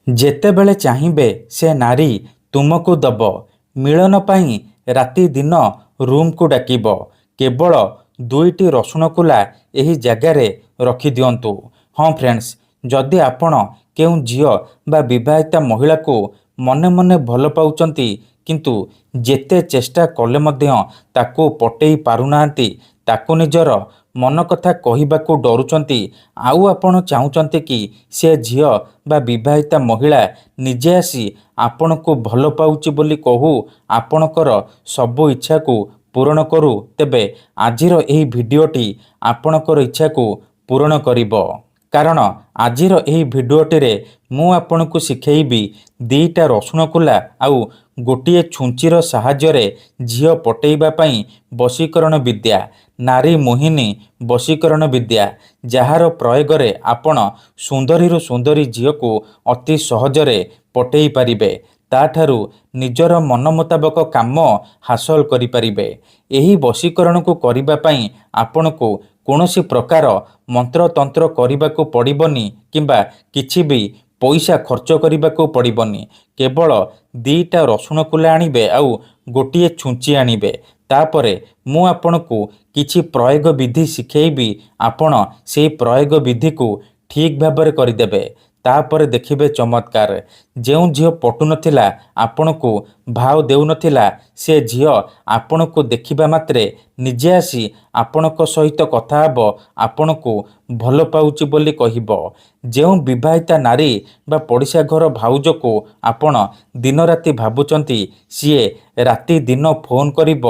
ଯେତେବେଳେ ଚାହିଁବେ ସେ ନାରୀ ତୁମକୁ ଦବ। ମିଳନ ପାଇଁ ରାତି ଦିନ ରୁମ୍କୁ ଡାକିବ। କେବଳ 2ଟି ରସୁଣ କୁଲା ଏହି ଜାଗାରେ ରଖିଦିଅନ୍ତୁ। ହଁ ଫ୍ରେଣ୍ଡସ୍, ଯଦି ଆପଣ କେଉଁ ଝିଅ ବା ବିବାହିତା ମହିଳାକୁ ମନେ ମନେ ଭଲ ପାଉଛନ୍ତି କିନ୍ତୁ ଯେତେ ଚେଷ୍ଟା କଲେ ମଧ୍ୟ ତାକୁ ପଟେଇ ପାରୁନାହାନ୍ତି, ତାକୁ ନିଜର ମନ କଥା କହିବାକୁ ଡରୁଛନ୍ତି, ଆଉ ଆପଣ ଚାହୁଁଛନ୍ତି କି ସେ ଝିଅ ବା ବିବାହିତା ମହିଳା ନିଜେ ଆସି ଆପଣଙ୍କୁ ଭଲ ପାଉଛି ବୋଲି କହୁ ଆପଣଙ୍କର ସବୁ ଇଚ୍ଛାକୁ ପୂରଣ କରୁ, ତେବେ ଆଜିର ଏହି ଭିଡ଼ିଓଟି ଆପଣଙ୍କର ଇଚ୍ଛାକୁ ପୂରଣ କରିବ। କାରଣ ଆଜିର ଏହି ଭିଡ଼ିଓଟିରେ ମୁଁ ଆପଣଙ୍କୁ ଶିଖେଇବି 2ଟା ରସୁଣ କୁଲା ଆଉ ଗୋଟିଏ ଛୁଞ୍ଚିର ସାହାଯ୍ୟରେ ଝିଅ ପଟେଇବା ପାଇଁ ବଶୀକରଣ ବିଦ୍ୟା, ନାରୀ ମୋହିନୀ ବଶୀକରଣ ବିଦ୍ୟା, ଯାହାର ପ୍ରୟୋଗରେ ଆପଣ ସୁନ୍ଦରୀରୁ ସୁନ୍ଦରୀ ଝିଅକୁ ଅତି ସହଜରେ ପଟେଇ ପାରିବେ, ତାଠାରୁ ନିଜର ମନ ମୁତାବକ କାମ ହାସଲ କରିପାରିବେ। ଏହି ବଶୀକରଣକୁ କରିବା ପାଇଁ ଆପଣଙ୍କୁ କୌଣସି ପ୍ରକାର ମନ୍ତ୍ରତନ୍ତ୍ର କରିବାକୁ ପଡ଼ିବନି କିମ୍ବା କିଛି ବି ପଇସା ଖର୍ଚ୍ଚ କରିବାକୁ ପଡ଼ିବନି। କେବଳ 2ଟା ରସୁଣ କୁଲା ଆଣିବେ ଆଉ ଗୋଟିଏ ଛୁଞ୍ଚି ଆଣିବେ। ତାପରେ ମୁଁ ଆପଣଙ୍କୁ କିଛି ପ୍ରୟୋଗ ବିଧି ଶିଖେଇବି। ଆପଣ ସେହି ପ୍ରୟୋଗ ବିଧିକୁ ଠିକ୍ ଭାବରେ କରିଦେବେ। ତାପରେ ଦେଖିବେ ଚମତ୍କାର। ଯେଉଁ ଝିଅ ପଟୁନଥିଲା, ଆପଣଙ୍କୁ ଭାव ଦେଉନଥିଲା, ସେ ଝିଅ ଆପଣଙ୍କୁ ଦେଖିବା ମାତ୍ରେ ନିଜେ ଆସି ଆପଣଙ୍କ ସହିତ କଥା ହେବ, ଆପଣଙ୍କୁ ଭଲ ପାଉଛି ବୋଲି କହିବ। ଯେଉଁ ବିବାହିତା ନାରୀ ବା ପଡ଼ିଶା ଘର ଭାଉଜକୁ ଆପଣ ଦିନରାତି ଭାବୁଛନ୍ତି, ସିଏ ରାତି ଦିନ ଫୋନ୍ କରିବ,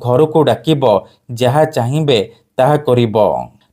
ଘରକୁ ଡାକିବ, ଯାହା ଚାହିଁବେ ତାହା କରିବ।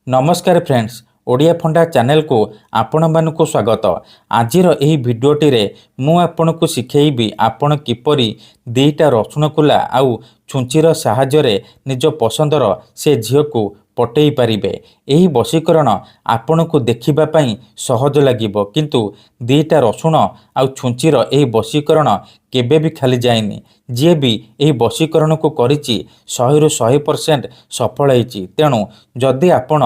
ନମସ୍କାର ଫ୍ରେଣ୍ଡସ୍, ଓଡ଼ିଆ ଫଣ୍ଡା ଚ୍ୟାନେଲକୁ ଆପଣମାନଙ୍କୁ ସ୍ୱାଗତ। ଆଜିର ଏହି ଭିଡ଼ିଓଟିରେ ମୁଁ ଆପଣଙ୍କୁ ଶିଖେଇବି ଆପଣ କିପରି 2ଟା ରସୁଣ କୁଲା ଆଉ ଛୁଞ୍ଚିର ସାହାଯ୍ୟରେ ନିଜ ପସନ୍ଦର ସେ ଝିଅକୁ ପଟେଇ ପାରିବେ। ଏହି ବଶୀକରଣ ଆପଣଙ୍କୁ ଦେଖିବା ପାଇଁ ସହଜ ଲାଗିବ, କିନ୍ତୁ 2ଟା ରସୁଣ ଆଉ ଛୁଞ୍ଚିର ଏହି ବଶୀକରଣ କେବେ ବି ଖାଲି ଯାଇନି। ଯିଏ ବି ଏହି ବଶୀକରଣକୁ କରିଛି 100ରୁ 100% ସଫଳ ହେଇଛି। ତେଣୁ ଯଦି ଆପଣ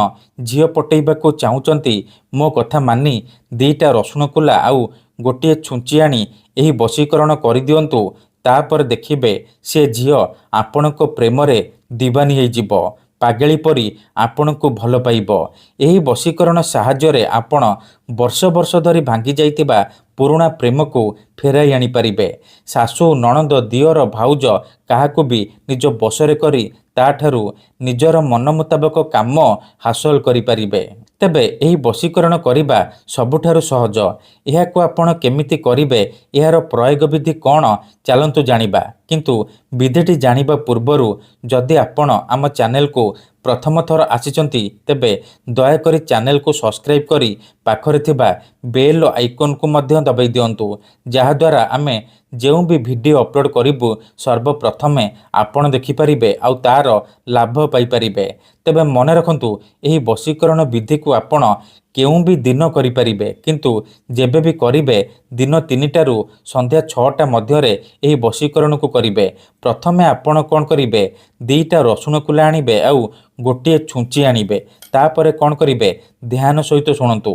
ଝିଅ ପଟେଇବାକୁ ଚାହୁଁଛନ୍ତି, ମୋ କଥା ମାନି 2ଟା ରସୁଣ କୁଲା ଆଉ ଗୋଟିଏ ଛୁଞ୍ଚି ଆଣି ଏହି ବଶୀକରଣ କରିଦିଅନ୍ତୁ। ତାପରେ ଦେଖିବେ ସେ ଝିଅ ଆପଣଙ୍କ ପ୍ରେମରେ ଦିବାନୀ ହେଇଯିବ, ପାଗଳି ପରି ଆପଣଙ୍କୁ ଭଲ ପାଇବ। ଏହି ବଶୀକରଣ ସାହାଯ୍ୟରେ ଆପଣ ବର୍ଷ ବର୍ଷ ଧରି ଭାଙ୍ଗି ଯାଇଥିବା ପୁରୁଣା ପ୍ରେମକୁ ଫେରାଇ ଆଣିପାରିବେ। ଶାଶୁ, ନଣନ୍ଦ, ଦିଅର, ଭାଉଜ କାହାକୁ ବି ନିଜ ବଶରେ କରି ତାଠାରୁ ନିଜର ମନ ମୁତାବକ କାମ ହାସଲ କରିପାରିବେ। ତେବେ ଏହି ବଶୀକରଣ କରିବା ସବୁଠାରୁ ସହଜ। ଏହାକୁ ଆପଣ କେମିତି କରିବେ, ଏହାର ପ୍ରୟୋଗ ବିଧି କ'ଣ, ଚାଲନ୍ତୁ ଜାଣିବା। କିନ୍ତୁ ବିଧିଟି ଜାଣିବା ପୂର୍ବରୁ ଯଦି ଆପଣ ଆମ ଚ୍ୟାନେଲକୁ ପ୍ରଥମ ଥର ଆସିଛନ୍ତି, ତେବେ ଦୟାକରି ଚ୍ୟାନେଲକୁ ସବସ୍କ୍ରାଇବ୍ କରି ପାଖରେ ଥିବା ବେଲ୍ ଆଇକନ୍କୁ ମଧ୍ୟ ଦବାଇ ଦିଅନ୍ତୁ, ଯାହାଦ୍ୱାରା ଆମେ ଯେଉଁ ବି ଭିଡ଼ିଓ ଅପଲୋଡ଼ କରିବୁ ସର୍ବପ୍ରଥମେ ଆପଣ ଦେଖିପାରିବେ ଆଉ ତା'ର ଲାଭ ପାଇପାରିବେ। ତେବେ ମନେ ରଖନ୍ତୁ, ଏହି ବଶୀକରଣ ବିଧିକୁ ଆପଣ କେଉଁ ବି ଦିନ କରିପାରିବେ, କିନ୍ତୁ ଯେବେ ବି କରିବେ ଦିନ 3ଟାରୁ ସନ୍ଧ୍ୟା 6ଟା ମଧ୍ୟରେ ଏହି ବଶୀକରଣକୁ କରିବେ। ପ୍ରଥମେ ଆପଣ କ'ଣ କରିବେ, 2ଟା ରସୁଣ କୁଲା ଆଣିବେ ଆଉ ଗୋଟିଏ ଛୁଞ୍ଚି ଆଣିବେ। ତାପରେ କ'ଣ କରିବେ, ଧ୍ୟାନ ସହିତ ଶୁଣନ୍ତୁ।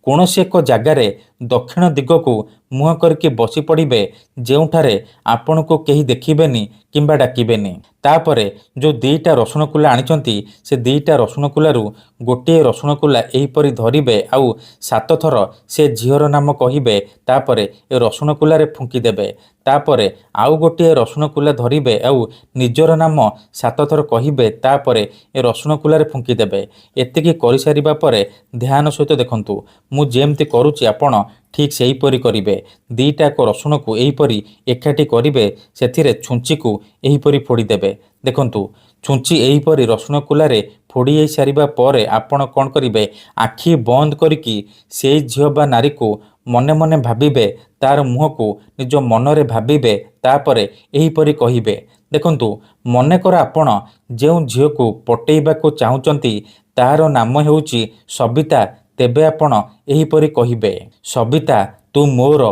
କୌଣସି ଏକ ଜାଗାରେ ଦକ୍ଷିଣ ଦିଗକୁ ମୁହଁ କରିକି ବସି ପଡ଼ିବେ, ଯେଉଁଠାରେ ଆପଣଙ୍କୁ କେହି ଦେଖିବେନି କିମ୍ବା ଡାକିବେନି। ତାପରେ ଯେଉଁ 2ଟା ରସୁଣ କୁଲା ଆଣିଛନ୍ତି, ସେ 2ଟା ରସୁଣ କୁଲାରୁ ଗୋଟିଏ ରସୁଣ କୁଲା ଏହିପରି ଧରିବେ ଆଉ 7 ଥର ସେ ଝିଅର ନାମ କହିବେ। ତାପରେ ଏ ରସୁଣ କୁଲାରେ ଫୁଙ୍କିଦେବେ। ତାପରେ ଆଉ ଗୋଟିଏ ରସୁଣ କୁଲା ଧରିବେ ଆଉ ନିଜର ନାମ 7 ଥର କହିବେ। ତାପରେ ଏ ରସୁଣ କୁଲାରେ ଫୁଙ୍କିଦେବେ। ଏତିକି କରିସାରିବା ପରେ ଧ୍ୟାନ ସହିତ ଦେଖନ୍ତୁ। ମୁଁ ଯେମିତି କରୁଛି ଆପଣ ଠିକ୍ ସେହିପରି କରିବେ। 2ଟାକ ରସୁଣକୁ ଏହିପରି ଏକାଠି କରିବେ, ସେଥିରେ ଛୁଞ୍ଚିକୁ ଏହିପରି ଫୋଡ଼ିଦେବେ। ଦେଖନ୍ତୁ, ଛୁଞ୍ଚି ଏହିପରି ରସୁଣ କୁଲାରେ ଫୋଡ଼ି ସାରିବା ପରେ ଆପଣ କ'ଣ କରିବେ, ଆଖି ବନ୍ଦ କରିକି ସେଇ ଝିଅ ବା ନାରୀକୁ ମନେ ମନେ ଭାବିବେ, ତା'ର ମୁହଁକୁ ନିଜ ମନରେ ଭାବିବେ। ତାପରେ ଏହିପରି କହିବେ। ଦେଖନ୍ତୁ, ମନେକର ଆପଣ ଯେଉଁ ଝିଅକୁ ପଟେଇବାକୁ ଚାହୁଁଛନ୍ତି ତାହାର ନାମ ହେଉଛି ସବିତା, ତେବେ ଆପଣ ଏହିପରି କହିବେ, ସବିତା, ତୁ ମୋର,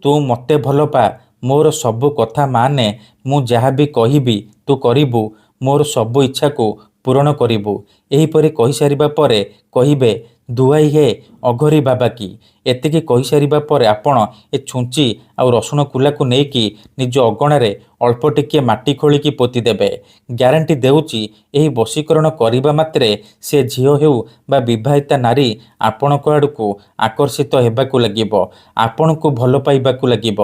ତୁ ମୋତେ ଭଲ ପା, ମୋର ସବୁ କଥା ମାନେ, ମୁଁ ଯାହା ବି କହିବି ତୁ କରିବୁ, ମୋର ସବୁ ଇଚ୍ଛାକୁ ପୂରଣ କରିବୁ। ଏହିପରି କହିସାରିବା ପରେ କହିବେ, ଦୁହାଇ ହେ ଅଘରୀ ବାବା କି। ଏତିକି କହିସାରିବା ପରେ ଆପଣ ଏ ଛୁଞ୍ଚି ଆଉ ରସୁଣ କୁଲାକୁ ନେଇକି ନିଜ ଅଗଣାରେ ଅଳ୍ପ ଟିକିଏ ମାଟି ଖୋଳିକି ପୋତିଦେବେ। ଗ୍ୟାରେଣ୍ଟି ଦେଉଛି ଏହି ବଶୀକରଣ କରିବା ମାତ୍ରେ ସେ ଝିଅ ହେଉ ବା ବିବାହିତା ନାରୀ ଆପଣଙ୍କ ଆଡ଼କୁ ଆକର୍ଷିତ ହେବାକୁ ଲାଗିବ, ଆପଣଙ୍କୁ ଭଲ ପାଇବାକୁ ଲାଗିବ।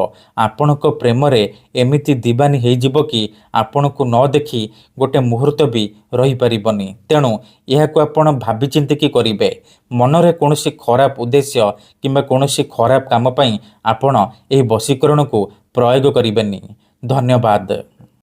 ଆପଣଙ୍କ ପ୍ରେମରେ ଏମିତି ଦିବାନୀ ହେଇଯିବ କି ଆପଣଙ୍କୁ ନ ଦେଖି ଗୋଟେ ମୁହୂର୍ତ୍ତ ବି ରହିପାରିବନି। ତେଣୁ ଏହାକୁ ଆପଣ ଭାବିଚିନ୍ତିକି କରିବେ। ମନରେ କୌଣସି ଖରାପ ଉଦ୍ଦେଶ୍ୟ କିମ୍ବା କୌଣସି ଖରାପ କାମ ପାଇଁ ଆପଣ ଏହି ବଶୀକରଣକୁ ପ୍ରୟୋଗ କରିବେନି। ଧନ୍ୟବାଦ।